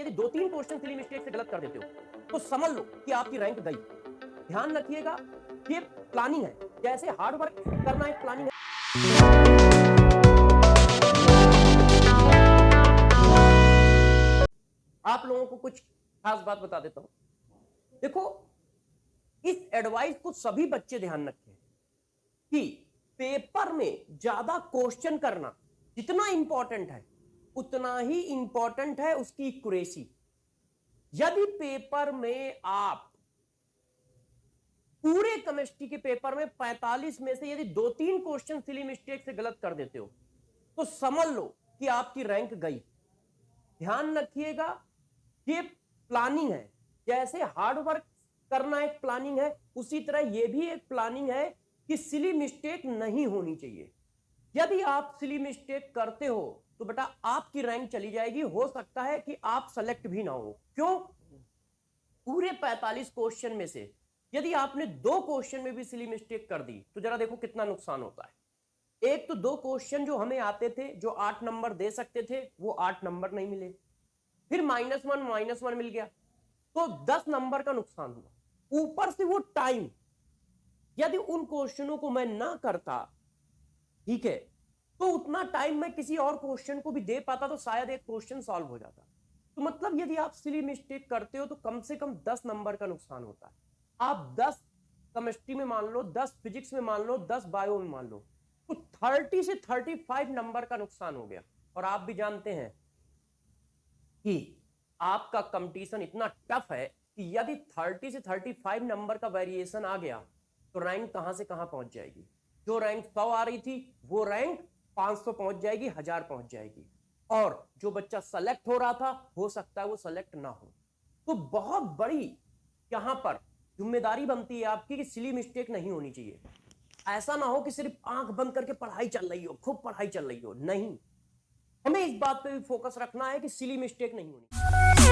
यदि 2-3 question silly mistake से गलत कर देते हो तो समझ लो कि आपकी रैंक गई। ध्यान रखिएगा, ये प्लानिंग है, जैसे हार्ड वर्क करना एक प्लानिंग है। आप लोगों को कुछ खास बात बता देता हूं। देखो, इस एडवाइस को सभी बच्चे ध्यान रखें कि पेपर में ज्यादा क्वेश्चन करना जितना इंपॉर्टेंट है उतना ही इंपॉर्टेंट है उसकी एक्यूरेसी। यदि पेपर में आप पूरे केमिस्ट्री के पेपर में 45 में से यदि 2-3 क्वेश्चन सिली मिस्टेक से गलत कर देते हो तो समझ लो कि आपकी रैंक गई। ध्यान रखिएगा, ये प्लानिंग है, जैसे हार्ड वर्क करना एक प्लानिंग है उसी तरह यह भी एक प्लानिंग है कि सिली मिस्टेक नहीं होनी चाहिए। यदि आप सिली मिस्टेक करते हो तो बेटा आपकी रैंक चली जाएगी, हो सकता है कि आप सेलेक्ट भी ना हो। क्यों? पूरे 45 क्वेश्चन में से यदि आपने 2 क्वेश्चन में भी सिली मिस्टेक कर दी तो जरा देखो कितना नुकसान होता है। एक तो 2 क्वेश्चन जो हमें आते थे, जो 8 नंबर दे सकते थे, वो 8 नंबर नहीं मिले, फिर -1 मिल गया तो 10 नंबर का नुकसान हुआ। ऊपर से वो टाइम, यदि उन क्वेश्चनों को मैं ना करता, ठीक है, तो उतना टाइम मैं किसी और क्वेश्चन को भी दे पाता तो शायद एक क्वेश्चन सॉल्व हो जाता। तो मतलब यदि आप सिली मिस्टेक करते हो तो कम से कम 10 नंबर का नुकसान होता है। आप 10 केमिस्ट्री में मान लो, 10 फिजिक्स में मान लो, 10 बायो में मान लो, तो 30 से 35 नंबर का नुकसान हो गया। और आप भी जानते हैं कि आपका कंपटीशन इतना टफ है कि यदि 30 से 35 नंबर का वेरिएशन आ गया तो रैंक कहां से कहां पहुंच जाएगी। जो रैंक 100 आ रही थी वो रैंक 500 पहुंच जाएगी, 1000 पहुंच जाएगी, और जो बच्चा सेलेक्ट हो रहा था हो सकता है वो सेलेक्ट ना हो। तो बहुत बड़ी यहां पर जिम्मेदारी बनती है आपकी कि सिली मिस्टेक नहीं होनी चाहिए। ऐसा ना हो कि सिर्फ आंख बंद करके पढ़ाई चल रही हो, खूब पढ़ाई चल रही हो, नहीं, हमें इस बात पे भी फोकस रखना है कि सिली मिस्टेक नहीं होनी।